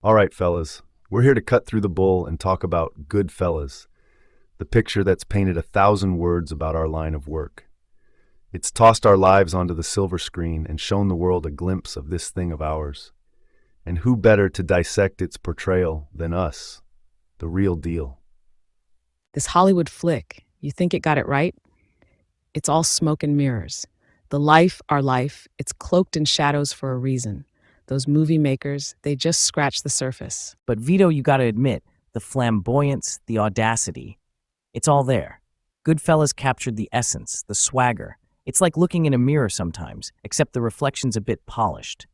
All right, fellas, we're here to cut through the bull and talk about Goodfellas, the picture that's painted 1,000 words about our line of work. It's tossed our lives onto the silver screen and shown the world a glimpse of this thing of ours. And who better to dissect its portrayal than us, the real deal? This Hollywood flick, you think it got it right? It's all smoke and mirrors. The life, our life, it's cloaked in shadows for a reason. Those movie makers, they just scratch the surface. But Vito, you gotta admit, the flamboyance, the audacity, it's all there. Goodfellas captured the essence, the swagger. It's like looking in a mirror sometimes, except the reflection's a bit polished.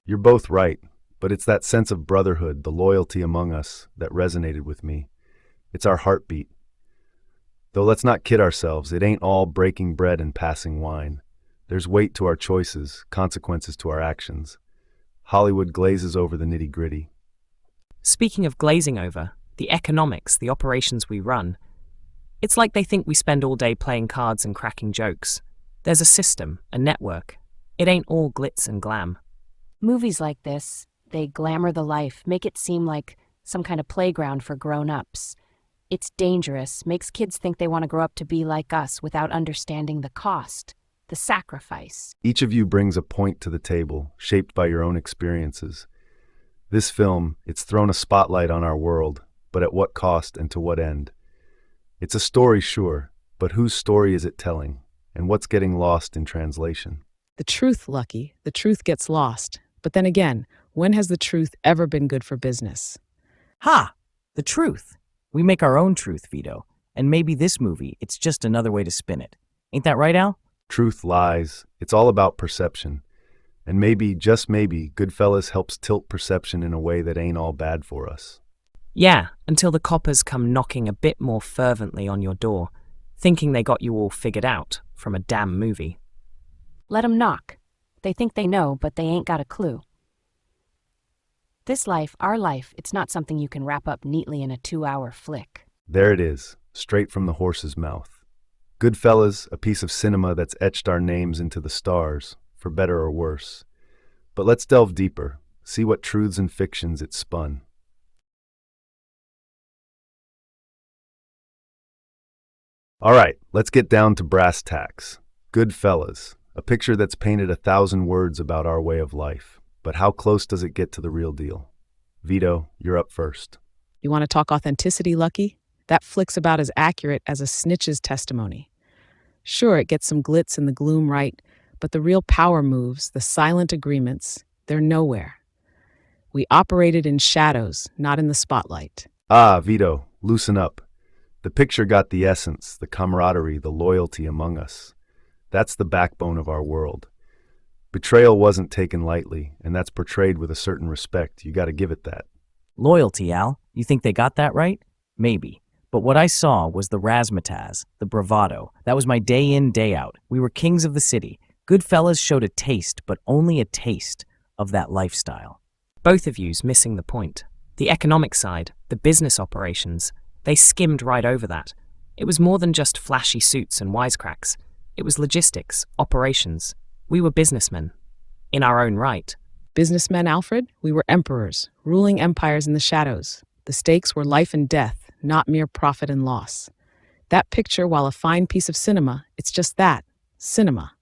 You're both right, but it's that sense of brotherhood, the loyalty among us, that resonated with me. It's our heartbeat. Though let's not kid ourselves, it ain't all breaking bread and passing wine. There's weight to our choices, consequences to our actions. Hollywood glazes over the nitty-gritty. Speaking of glazing over, the economics, the operations we run, it's like they think we spend all day playing cards and cracking jokes. There's a system, a network. It ain't all glitz and glam. Movies like this, they glamour the life, make it seem like some kind of playground for grown-ups. It's dangerous, makes kids think they want to grow up to be like us without understanding the cost, the sacrifice. Each of you brings a point to the table, shaped by your own experiences. This film, it's thrown a spotlight on our world, but at what cost and to what end? It's a story, sure, but whose story is it telling? And what's getting lost in translation? The truth, Lucky, the truth gets lost. But then again, when has the truth ever been good for business? Ha! The truth. We make our own truth, Vito. And maybe this movie, it's just another way to spin it. Ain't that right, Al? Truth, lies, it's all about perception. And maybe, just maybe, Goodfellas helps tilt perception in a way that ain't all bad for us. Yeah, until the coppers come knocking a bit more fervently on your door, thinking they got you all figured out from a damn movie. Let 'em knock. They think they know, but they ain't got a clue. This life, our life, it's not something you can wrap up neatly in a 2-hour flick. There it is, straight from the horse's mouth. Goodfellas, a piece of cinema that's etched our names into the stars, for better or worse. But let's delve deeper, see what truths and fictions it spun. All right, let's get down to brass tacks. Goodfellas, a picture that's painted 1,000 words about our way of life. But how close does it get to the real deal? Vito, you're up first. You want to talk authenticity, Lucky? That flick's about as accurate as a snitch's testimony. Sure, it gets some glitz and the gloom right, but the real power moves, the silent agreements, they're nowhere. We operated in shadows, not in the spotlight. Ah, Vito, loosen up. The picture got the essence, the camaraderie, the loyalty among us. That's the backbone of our world. Betrayal wasn't taken lightly, and that's portrayed with a certain respect. You gotta give it that. Loyalty, Al. You think they got that right? Maybe. But what I saw was the razzmatazz, the bravado. That was my day in, day out. We were kings of the city. Goodfellas showed a taste, but only a taste, of that lifestyle. Both of you's missing the point. The economic side, the business operations, they skimmed right over that. It was more than just flashy suits and wisecracks. It was logistics, operations. We were businessmen, in our own right. Businessmen, Alfred? We were emperors, ruling empires in the shadows. The stakes were life and death, not mere profit and loss. That picture, while a fine piece of cinema, it's just that, cinema.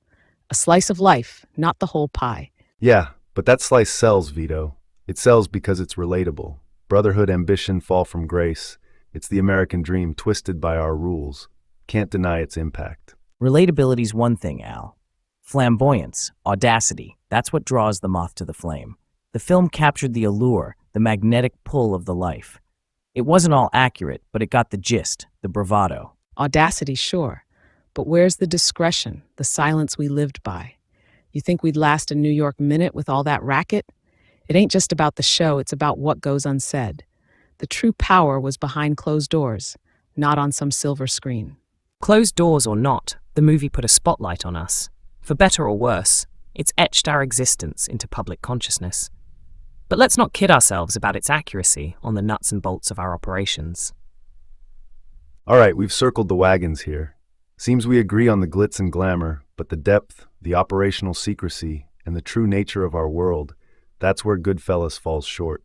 A slice of life, not the whole pie. Yeah, but that slice sells, Vito. It sells because it's relatable. Brotherhood, ambition, fall from grace. It's the American dream twisted by our rules. Can't deny its impact. Relatability's one thing, Al. Flamboyance, audacity, that's what draws the moth to the flame. The film captured the allure, the magnetic pull of the life. It wasn't all accurate, but it got the gist, the bravado. Audacity, sure. But where's the discretion, the silence we lived by? You think we'd last a New York minute with all that racket? It ain't just about the show, it's about what goes unsaid. The true power was behind closed doors, not on some silver screen. Closed doors or not, the movie put a spotlight on us. For better or worse, it's etched our existence into public consciousness. But let's not kid ourselves about its accuracy on the nuts and bolts of our operations. All right, we've circled the wagons here. Seems we agree on the glitz and glamour, but the depth, the operational secrecy, and the true nature of our world, that's where Goodfellas falls short.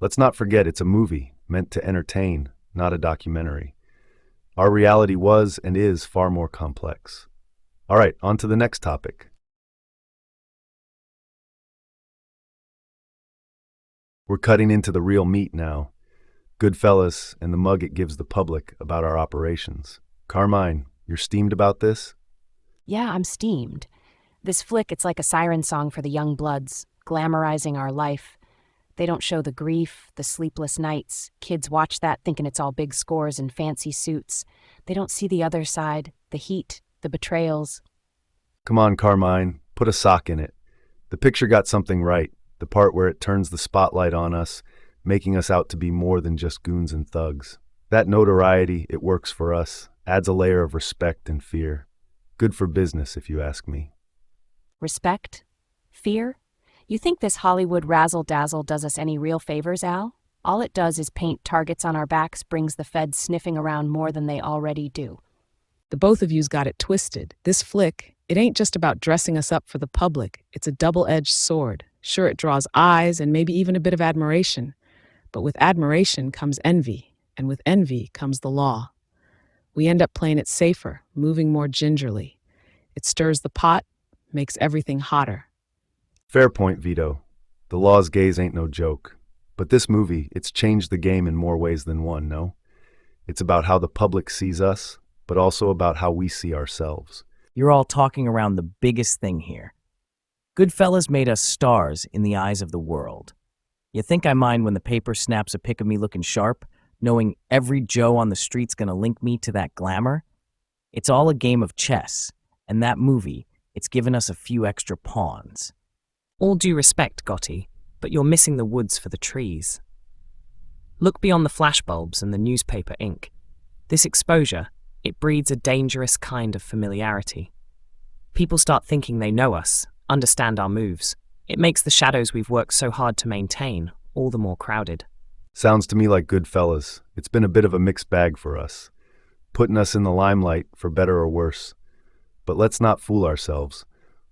Let's not forget it's a movie meant to entertain, not a documentary. Our reality was and is far more complex. All right, on to the next topic. We're cutting into the real meat now. Goodfellas and the mug it gives the public about our operations. Carmine, you're steamed about this? Yeah, I'm steamed. This flick, it's like a siren song for the young bloods, glamorizing our life. They don't show the grief, the sleepless nights. Kids watch that thinking it's all big scores and fancy suits. They don't see the other side, the heat, the betrayals. Come on, Carmine, put a sock in it. The picture got something right, the part where it turns the spotlight on us, making us out to be more than just goons and thugs. That notoriety, it works for us, adds a layer of respect and fear. Good for business, if you ask me. Respect? Fear? You think this Hollywood razzle-dazzle does us any real favors, Al? All it does is paint targets on our backs, brings the feds sniffing around more than they already do. The both of you's got it twisted. This flick, it ain't just about dressing us up for the public. It's a double-edged sword. Sure, it draws eyes and maybe even a bit of admiration. But with admiration comes envy, and with envy comes the law. We end up playing it safer, moving more gingerly. It stirs the pot, makes everything hotter. Fair point, Vito. The law's gaze ain't no joke. But this movie, it's changed the game in more ways than one, no? It's about how the public sees us, but also about how we see ourselves. You're all talking around the biggest thing here. Goodfellas made us stars in the eyes of the world. You think I mind when the paper snaps a pic of me looking sharp, knowing every Joe on the street's gonna link me to that glamour? It's all a game of chess, and that movie, it's given us a few extra pawns. All due respect, Gotti, but you're missing the woods for the trees. Look beyond the flashbulbs and the newspaper ink. This exposure, it breeds a dangerous kind of familiarity. People start thinking they know us, understand our moves. It makes the shadows we've worked so hard to maintain all the more crowded. Sounds to me like Goodfellas. It's been a bit of a mixed bag for us, putting us in the limelight for better or worse. But let's not fool ourselves.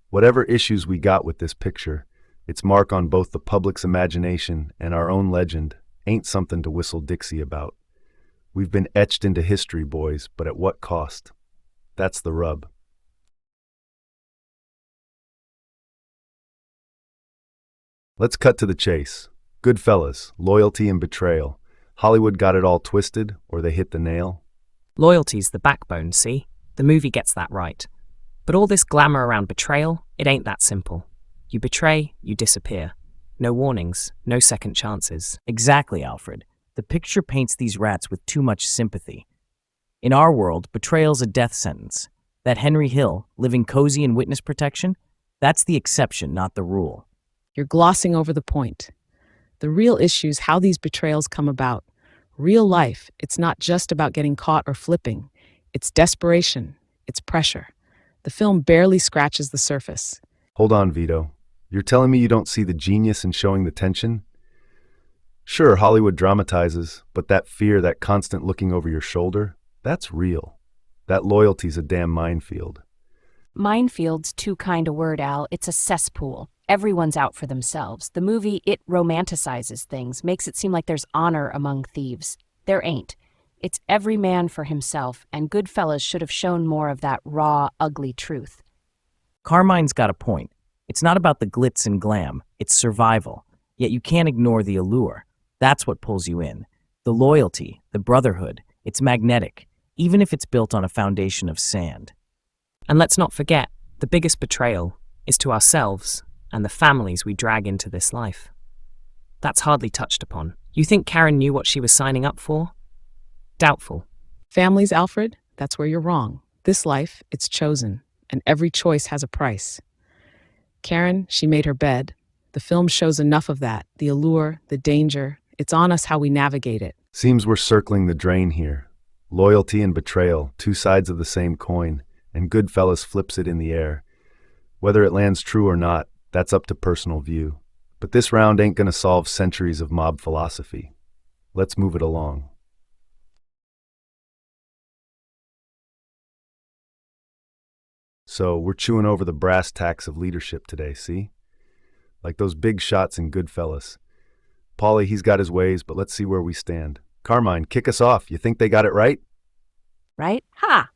Whatever issues we got with this picture, its mark on both the public's imagination and our own legend ain't something to whistle Dixie about. We've been etched into history, boys, but at what cost? That's the rub. Let's cut to the chase. Goodfellas, loyalty and betrayal. Hollywood got it all twisted, or they hit the nail? Loyalty's the backbone, see? The movie gets that right. But all this glamour around betrayal, it ain't that simple. You betray, you disappear. No warnings, no second chances. Exactly, Alfred. The picture paints these rats with too much sympathy. In our world, betrayal's a death sentence. That Henry Hill, living cozy in witness protection, that's the exception, not the rule. You're glossing over the point. The real issue's how these betrayals come about. Real life, it's not just about getting caught or flipping. It's desperation. It's pressure. The film barely scratches the surface. Hold on, Vito. You're telling me you don't see the genius in showing the tension? Sure, Hollywood dramatizes, but that fear, that constant looking over your shoulder, that's real. That loyalty's a damn minefield. Minefield's too kind a word, Al. It's a cesspool. Everyone's out for themselves. The movie, it romanticizes things, makes it seem like there's honor among thieves. There ain't. It's every man for himself, and Goodfellas should have shown more of that raw, ugly truth. Carmine's got a point. It's not about the glitz and glam, it's survival. Yet you can't ignore the allure. That's what pulls you in. The loyalty, the brotherhood, it's magnetic, even if it's built on a foundation of sand. And let's not forget, the biggest betrayal is to ourselves and the families we drag into this life. That's hardly touched upon. You think Karen knew what she was signing up for? Doubtful. Families, Alfred, that's where you're wrong. This life, it's chosen, and every choice has a price. Karen, she made her bed. The film shows enough of that, the allure, the danger. It's on us how we navigate it. Seems we're circling the drain here. Loyalty and betrayal, two sides of the same coin, and Goodfellas flips it in the air. Whether it lands true or not, that's up to personal view. But this round ain't gonna solve centuries of mob philosophy. Let's move it along. So, we're chewing over the brass tacks of leadership today, see? Like those big shots in Goodfellas. Paulie, he's got his ways, but let's see where we stand. Carmine, kick us off. You think they got it right? Right? Ha!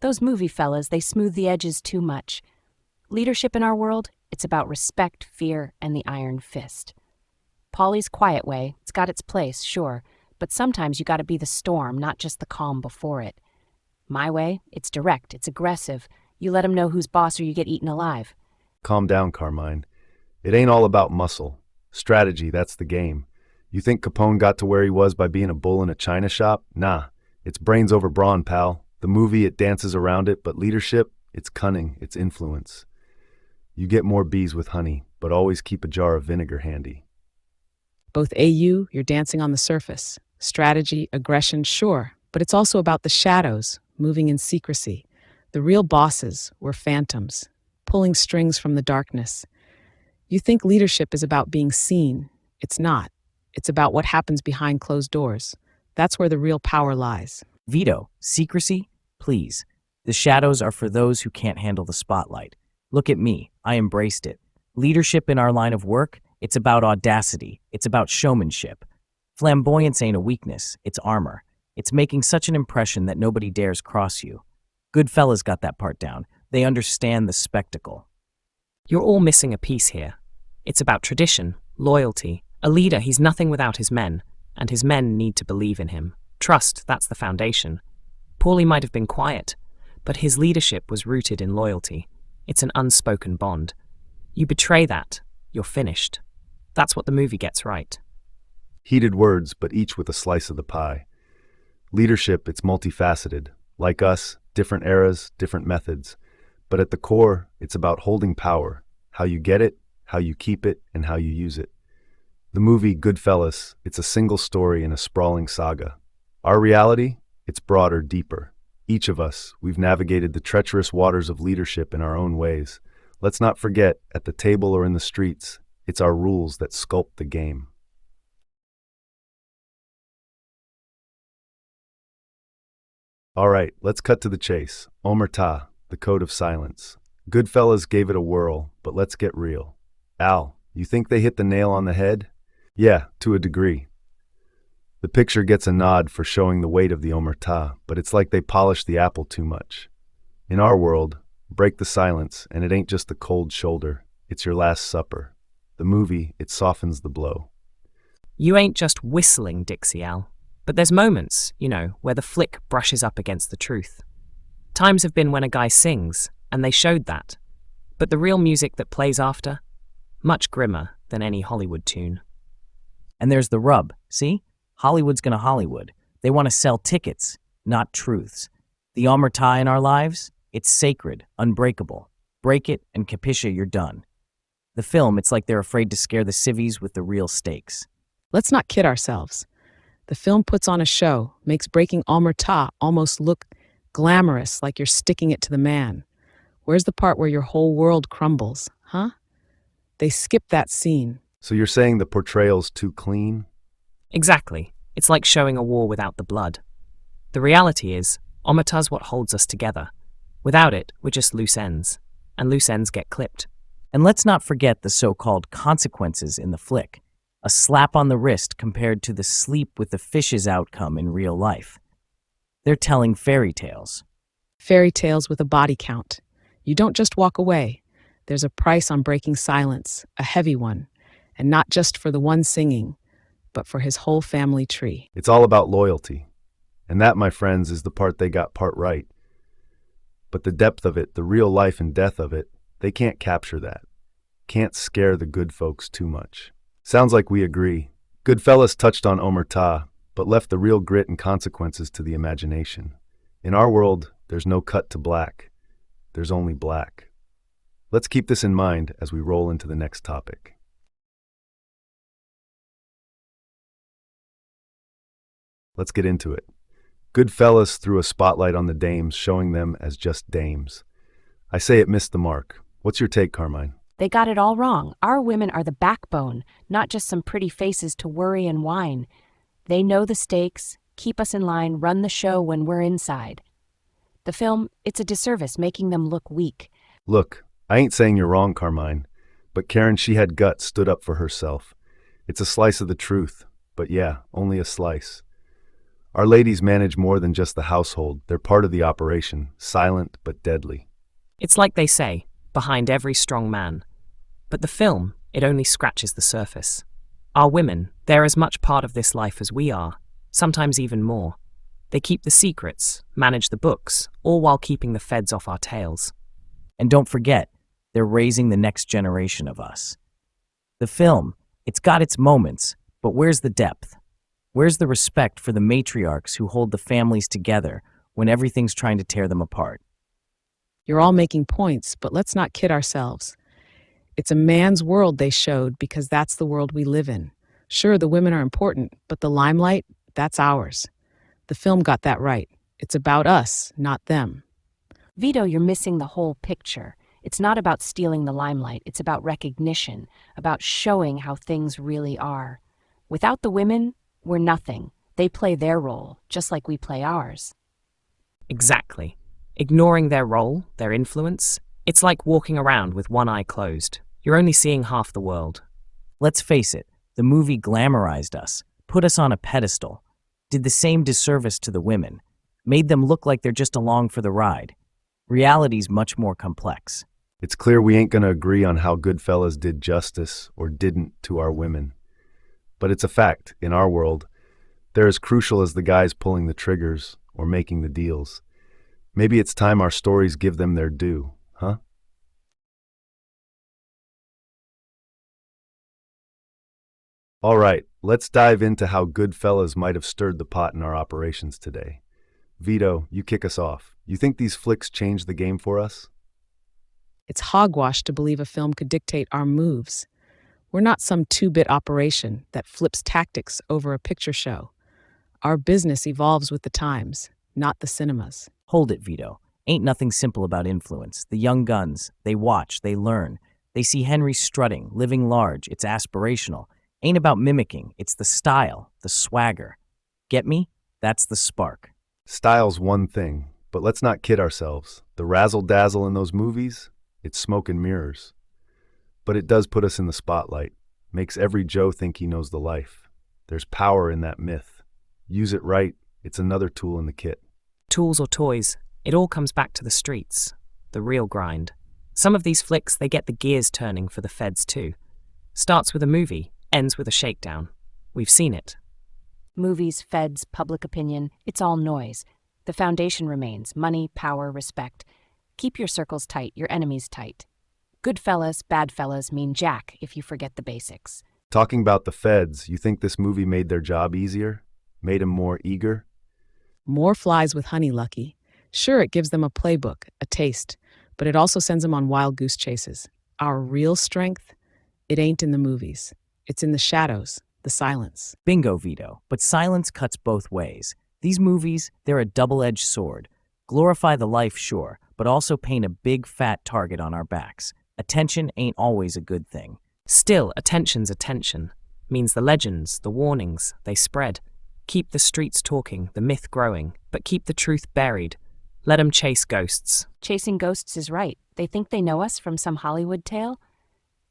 Those movie fellas, they smooth the edges too much. Leadership in our world, it's about respect, fear, and the iron fist. Paulie's quiet way, it's got its place, sure, but sometimes you gotta be the storm, not just the calm before it. My way, it's direct, it's aggressive. You let 'em know who's boss or you get eaten alive. Calm down, Carmine. It ain't all about muscle. Strategy, that's the game. You think Capone got to where he was by being a bull in a china shop? Nah, it's brains over brawn, pal. The movie, it dances around it, but leadership, it's cunning, it's influence. You get more bees with honey, but always keep a jar of vinegar handy. Both AU, you're dancing on the surface. Strategy, aggression, sure, but it's also about the shadows, moving in secrecy. The real bosses were phantoms, pulling strings from the darkness. You think leadership is about being seen. It's not. It's about what happens behind closed doors. That's where the real power lies. Vito, secrecy? Please. The shadows are for those who can't handle the spotlight. Look at me. I embraced it. Leadership in our line of work, it's about audacity. It's about showmanship. Flamboyance ain't a weakness. It's armor. It's making such an impression that nobody dares cross you. Goodfellas got that part down. They understand the spectacle. You're all missing a piece here. It's about tradition, loyalty. A leader, he's nothing without his men, and his men need to believe in him. Trust, that's the foundation. Paulie might have been quiet, but his leadership was rooted in loyalty. It's an unspoken bond. You betray that, you're finished. That's what the movie gets right. Heated words, but each with a slice of the pie. Leadership, it's multifaceted. Like us, different eras, different methods. But at the core, it's about holding power, how you get it, how you keep it, and how you use it. The movie Goodfellas, it's a single story in a sprawling saga. Our reality, it's broader, deeper. Each of us, we've navigated the treacherous waters of leadership in our own ways. Let's not forget, at the table or in the streets, it's our rules that sculpt the game. All right, let's cut to the chase. Omertà, the code of silence. Goodfellas gave it a whirl, but let's get real. Al, you think they hit the nail on the head? Yeah, to a degree. The picture gets a nod for showing the weight of the Omertà, but it's like they polished the apple too much. In our world, break the silence, and it ain't just the cold shoulder, it's your last supper. The movie, it softens the blow. You ain't just whistling, Dixie Al. But there's moments, where the flick brushes up against the truth. Times have been when a guy sings, and they showed that. But the real music that plays after, much grimmer than any Hollywood tune. And there's the rub, see? Hollywood's gonna Hollywood. They want to sell tickets, not truths. The Omertà in our lives, it's sacred, unbreakable. Break it, and capisce, you're done. The film, it's like they're afraid to scare the civvies with the real stakes. Let's not kid ourselves. The film puts on a show, makes breaking Omertà almost look glamorous, like you're sticking it to the man. Where's the part where your whole world crumbles, huh? They skip that scene. So you're saying the portrayal's too clean? Exactly. It's like showing a war without the blood. The reality is, Omertà's what holds us together. Without it, we're just loose ends. And loose ends get clipped. And let's not forget the so-called consequences in the flick. A slap on the wrist compared to the sleep with the fishes outcome in real life. They're telling fairy tales. Fairy tales with a body count. You don't just walk away. There's a price on breaking silence, a heavy one. And not just for the one singing, but for his whole family tree. It's all about loyalty. And that, my friends, is the part they got part right. But the depth of it, the real life and death of it, they can't capture that. Can't scare the good folks too much. Sounds like we agree. Goodfellas touched on Omertà, but left the real grit and consequences to the imagination. In our world, there's no cut to black. There's only black. Let's keep this in mind as we roll into the next topic. Let's get into it. Goodfellas threw a spotlight on the dames, showing them as just dames. I say it missed the mark. What's your take, Carmine? They got it all wrong. Our women are the backbone, not just some pretty faces to worry and whine. They know the stakes, keep us in line, run the show when we're inside. The film, it's a disservice making them look weak. Look, I ain't saying you're wrong, Carmine, but Karen, she had guts, stood up for herself. It's a slice of the truth, but yeah, only a slice. Our ladies manage more than just the household. They're part of the operation, silent but deadly. It's like they say, behind every strong man. But the film, it only scratches the surface. Our women, they're as much part of this life as we are, sometimes even more. They keep the secrets, manage the books, all while keeping the feds off our tails. And don't forget, they're raising the next generation of us. The film, it's got its moments, but where's the depth? Where's the respect for the matriarchs who hold the families together when everything's trying to tear them apart? You're all making points, but let's not kid ourselves. It's a man's world they showed because that's the world we live in. Sure, the women are important, but the limelight, that's ours. The film got that right. It's about us, not them. Vito, you're missing the whole picture. It's not about stealing the limelight. It's about recognition, about showing how things really are. Without the women, we're nothing. They play their role, just like we play ours. Exactly. Ignoring their role, their influence, it's like walking around with one eye closed. You're only seeing half the world. Let's face it, the movie glamorized us, put us on a pedestal, did the same disservice to the women, made them look like they're just along for the ride. Reality's much more complex. It's clear we ain't gonna agree on how Goodfellas did justice or didn't to our women. But it's a fact, in our world, they're as crucial as the guys pulling the triggers or making the deals. Maybe it's time our stories give them their due, huh? All right, let's dive into how Goodfellas might have stirred the pot in our operations today. Vito, you kick us off. You think these flicks changed the game for us? It's hogwash to believe a film could dictate our moves. We're not some two-bit operation that flips tactics over a picture show. Our business evolves with the times, not the cinemas. Hold it, Vito. Ain't nothing simple about influence. The young guns, they watch, they learn. They see Henry strutting, living large, it's aspirational. Ain't about mimicking, it's the style, the swagger. Get me? That's the spark. Style's one thing, but let's not kid ourselves. The razzle-dazzle in those movies, it's smoke and mirrors. But it does put us in the spotlight, makes every Joe think he knows the life. There's power in that myth. Use it right, it's another tool in the kit. Tools or toys, it all comes back to the streets, the real grind. Some of these flicks, they get the gears turning for the feds too. Starts with a movie, ends with a shakedown. We've seen it. Movies, feds, public opinion, it's all noise. The foundation remains: money, power, respect. Keep your circles tight, your enemies tight. Good fellas, bad fellas mean jack if you forget the basics. Talking about the feds, you think this movie made their job easier? Made them more eager? More flies with honey, Lucky. Sure, it gives them a playbook, a taste, but it also sends them on wild goose chases. Our real strength, it ain't in the movies. It's in the shadows, the silence. Bingo, Vito. But silence cuts both ways. These movies, they're a double-edged sword. Glorify the life, sure, but also paint a big, fat target on our backs. Attention ain't always a good thing. Still, attention's attention. Means the legends, the warnings, they spread. Keep the streets talking, the myth growing, but keep the truth buried. Let 'em chase ghosts. Chasing ghosts is right. They think they know us from some Hollywood tale?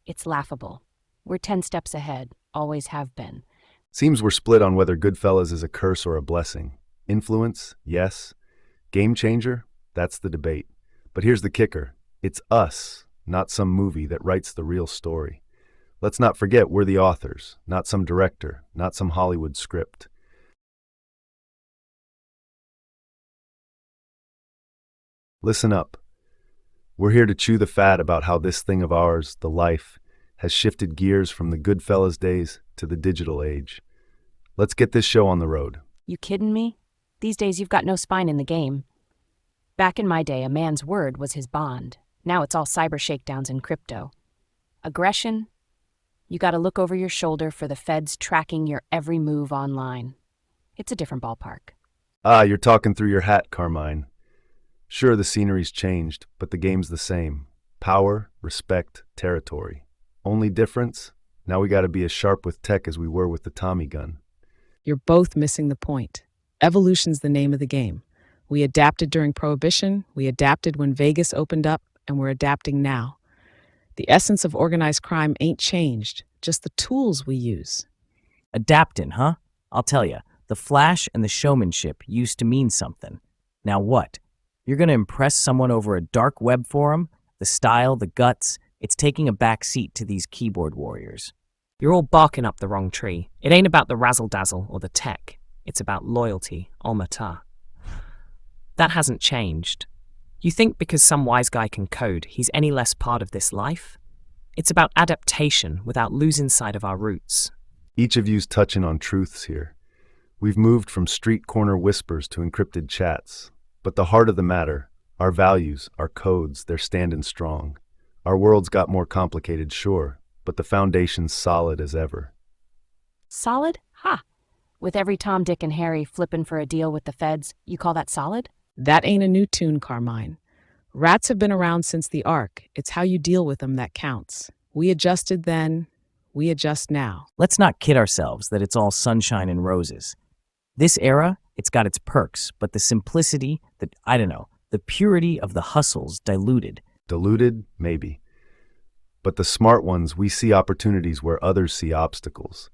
It's laughable. We're 10 steps ahead, always have been. Seems we're split on whether Goodfellas is a curse or a blessing. Influence, yes. Game changer, that's the debate. But here's the kicker. It's us, not some movie, that writes the real story. Let's not forget we're the authors, not some director, not some Hollywood script. Listen up. We're here to chew the fat about how this thing of ours, the life, has shifted gears from the Goodfellas days to the digital age. Let's get this show on the road. You kidding me? These days you've got no spine in the game. Back in my day, a man's word was his bond. Now it's all cyber shakedowns and crypto. Aggression? You gotta look over your shoulder for the feds tracking your every move online. It's a different ballpark. Ah, you're talking through your hat, Carmine. Sure, the scenery's changed, but the game's the same. Power, respect, territory. Only difference? Now we gotta be as sharp with tech as we were with the Tommy gun. You're both missing the point. Evolution's the name of the game. We adapted during Prohibition, we adapted when Vegas opened up, and we're adapting now. The essence of organized crime ain't changed, just the tools we use. Adaptin', huh? I'll tell you, the flash and the showmanship used to mean something. Now what? You're gonna impress someone over a dark web forum? The style, the guts, it's taking a back seat to these keyboard warriors. You're all barking up the wrong tree. It ain't about the razzle-dazzle or the tech. It's about loyalty, Omertà. That hasn't changed. You think because some wise guy can code, he's any less part of this life? It's about adaptation without losing sight of our roots. Each of you's touching on truths here. We've moved from street corner whispers to encrypted chats. But the heart of the matter, our values, our codes, they're standing strong. Our world's got more complicated, sure, but the foundation's solid as ever. Solid? Ha! With every Tom, Dick, and Harry flipping for a deal with the feds, you call that solid? That ain't a new tune, Carmine. Rats have been around since the Ark. It's how you deal with them that counts. We adjusted then, we adjust now. Let's not kid ourselves that it's all sunshine and roses. This era, it's got its perks, but the simplicity, the purity of the hustle's diluted. Diluted? Maybe. But the smart ones, we see opportunities where others see obstacles.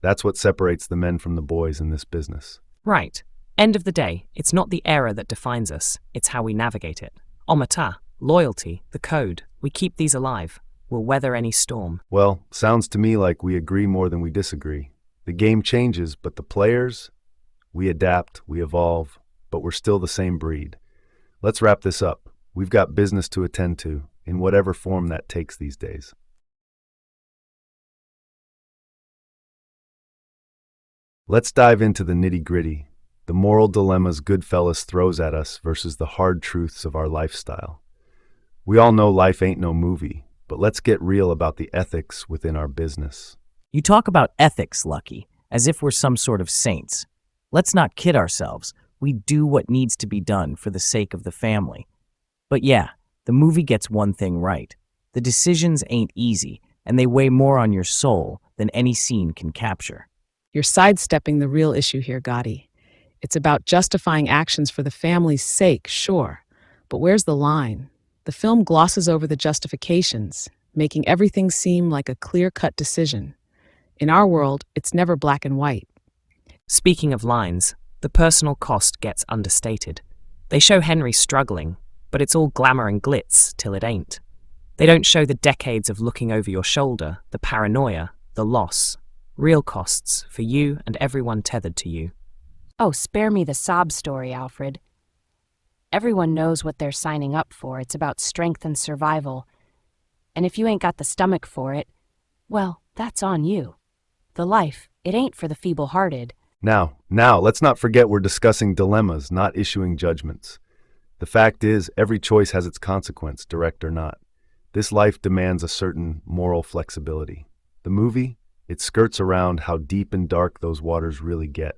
That's what separates the men from the boys in this business. Right. End of the day, it's not the era that defines us, it's how we navigate it. Omertà, loyalty, the code, we keep these alive. We'll weather any storm. Well, sounds to me like we agree more than we disagree. The game changes, but the players, we adapt, we evolve, but we're still the same breed. Let's wrap this up. We've got business to attend to, in whatever form that takes these days. Let's dive into the nitty-gritty, the moral dilemmas Goodfellas throws at us versus the hard truths of our lifestyle. We all know life ain't no movie, but let's get real about the ethics within our business. You talk about ethics, Lucky, as if we're some sort of saints. Let's not kid ourselves. We do what needs to be done for the sake of the family. But yeah, the movie gets one thing right. The decisions ain't easy, and they weigh more on your soul than any scene can capture. You're sidestepping the real issue here, Gotti. It's about justifying actions for the family's sake, sure. But where's the line? The film glosses over the justifications, making everything seem like a clear-cut decision. In our world, it's never black and white. Speaking of lines, the personal cost gets understated. They show Henry struggling, but it's all glamour and glitz till it ain't. They don't show the decades of looking over your shoulder, the paranoia, the loss. Real costs for you and everyone tethered to you. Oh, spare me the sob story, Alfred. Everyone knows what they're signing up for. It's about strength and survival. And if you ain't got the stomach for it, well, that's on you. The life, it ain't for the feeble-hearted. Now, let's not forget we're discussing dilemmas, not issuing judgments. The fact is, every choice has its consequence, direct or not. This life demands a certain moral flexibility. The movie, it skirts around how deep and dark those waters really get.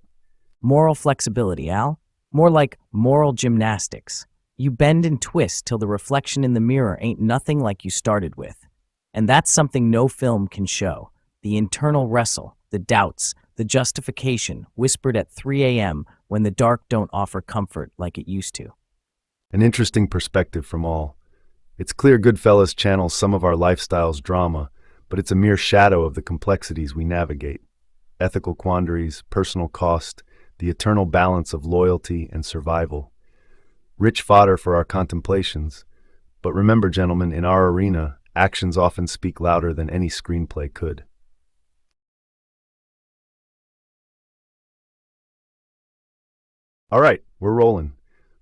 Moral flexibility, Al? More like moral gymnastics. You bend and twist till the reflection in the mirror ain't nothing like you started with. And that's something no film can show. The internal wrestle, the doubts, the justification, whispered at 3 a.m. when the dark don't offer comfort like it used to. An interesting perspective from all. It's clear Goodfellas channels some of our lifestyle's drama, but it's a mere shadow of the complexities we navigate. Ethical quandaries, personal cost, the eternal balance of loyalty and survival. Rich fodder for our contemplations. But remember, gentlemen, in our arena, actions often speak louder than any screenplay could. All right, we're rolling.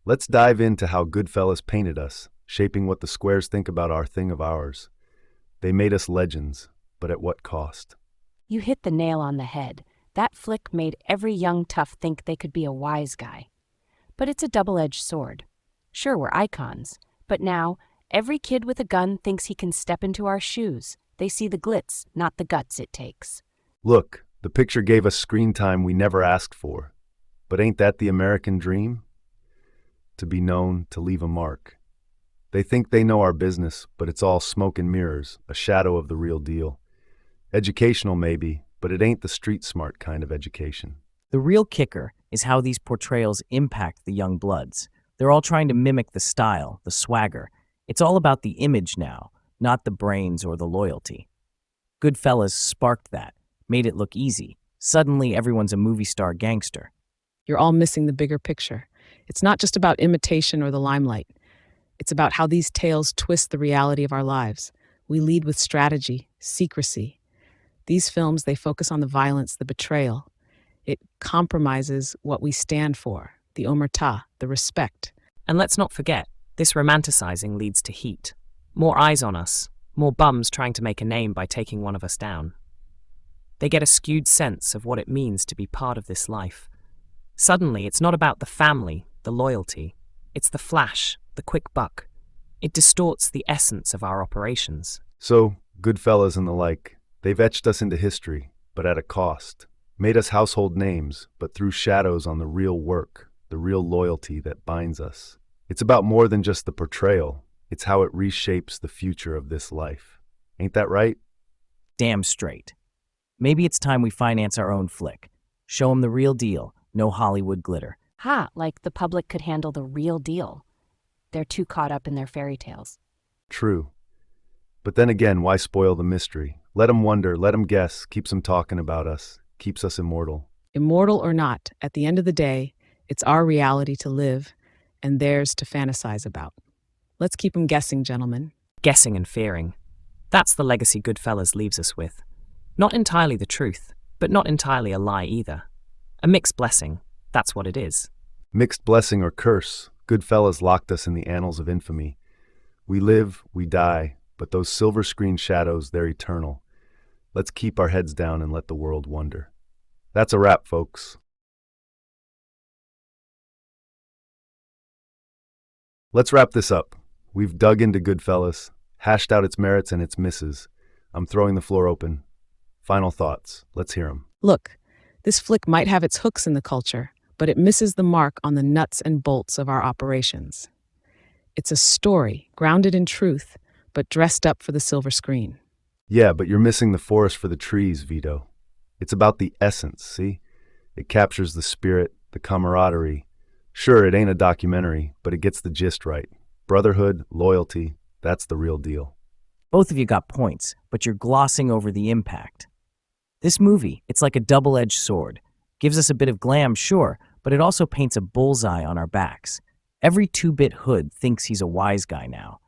Let's dive into how Goodfellas painted us, shaping what the squares think about our thing of ours. They made us legends, but at what cost? You hit the nail on the head. That flick made every young tough think they could be a wise guy. But it's a double-edged sword. Sure, we're icons, but now every kid with a gun thinks he can step into our shoes. They see the glitz, not the guts it takes. Look, the picture gave us screen time we never asked for. But ain't that the American dream? To be known, to leave a mark. They think they know our business, but it's all smoke and mirrors, a shadow of the real deal. Educational maybe, but it ain't the street-smart kind of education. The real kicker is how these portrayals impact the young bloods. They're all trying to mimic the style, the swagger. It's all about the image now, not the brains or the loyalty. Goodfellas sparked that, made it look easy. Suddenly, everyone's a movie star gangster. You're all missing the bigger picture. It's not just about imitation or the limelight. It's about how these tales twist the reality of our lives. We lead with strategy, secrecy. These films, they focus on the violence, the betrayal. It compromises what we stand for, the Omertà, the respect. And let's not forget, this romanticizing leads to heat. More eyes on us, more bums trying to make a name by taking one of us down. They get a skewed sense of what it means to be part of this life. Suddenly, it's not about the family, the loyalty. It's the flash, the quick buck. It distorts the essence of our operations. So, Goodfellas and the like, they've etched us into history, but at a cost. Made us household names, but threw shadows on the real work, the real loyalty that binds us. It's about more than just the portrayal. It's how it reshapes the future of this life. Ain't that right? Damn straight. Maybe it's time we finance our own flick. Show 'em the real deal, no Hollywood glitter. Ha, like the public could handle the real deal. They're too caught up in their fairy tales. True. But then again, why spoil the mystery? Let 'em wonder, let 'em guess, keeps 'em talking about us, keeps us immortal. Immortal or not, at the end of the day, it's our reality to live and theirs to fantasize about. Let's keep 'em guessing, gentlemen. Guessing and fearing. That's the legacy Goodfellas leaves us with. Not entirely the truth, but not entirely a lie either. A mixed blessing, that's what it is. Mixed blessing or curse, Goodfellas locked us in the annals of infamy. We live, we die, but those silver screen shadows, they're eternal. Let's keep our heads down and let the world wonder. That's a wrap, folks. Let's wrap this up. We've dug into Goodfellas, hashed out its merits and its misses. I'm throwing the floor open. Final thoughts. Let's hear them. Look, this flick might have its hooks in the culture, but it misses the mark on the nuts and bolts of our operations. It's a story grounded in truth, but dressed up for the silver screen. Yeah, but you're missing the forest for the trees, Vito. It's about the essence, see? It captures the spirit, the camaraderie. Sure, it ain't a documentary, but it gets the gist right. Brotherhood, loyalty, that's the real deal. Both of you got points, but you're glossing over the impact. This movie, it's like a double-edged sword. Gives us a bit of glam, sure, but it also paints a bullseye on our backs. Every two-bit hood thinks he's a wise guy now.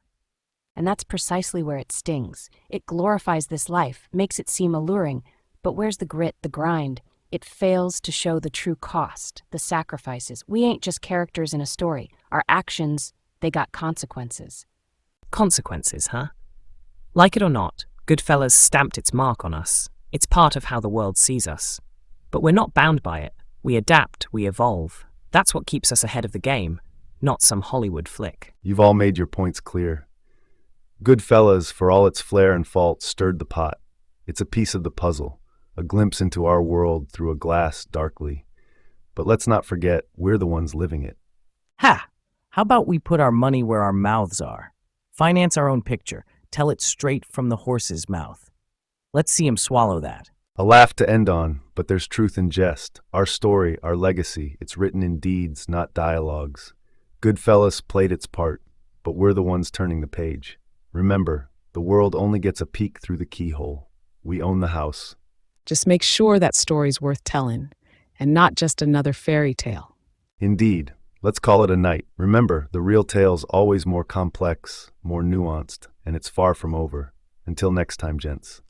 And that's precisely where it stings. It glorifies this life, makes it seem alluring, but where's the grit, the grind? It fails to show the true cost, the sacrifices. We ain't just characters in a story. Our actions, they got consequences. Consequences, huh? Like it or not, Goodfellas stamped its mark on us. It's part of how the world sees us. But we're not bound by it. We adapt, we evolve. That's what keeps us ahead of the game, not some Hollywood flick. You've all made your points clear. Goodfellas, for all its flair and faults, stirred the pot. It's a piece of the puzzle, a glimpse into our world through a glass darkly. But let's not forget, we're the ones living it. Ha! How about we put our money where our mouths are? Finance our own picture. Tell it straight from the horse's mouth. Let's see him swallow that. A laugh to end on, but there's truth in jest. Our story, our legacy, it's written in deeds, not dialogues. Goodfellas played its part, but we're the ones turning the page. Remember, the world only gets a peek through the keyhole. We own the house. Just make sure that story's worth telling, and not just another fairy tale. Indeed. Let's call it a night. Remember, the real tale's always more complex, more nuanced, and it's far from over. Until next time, gents.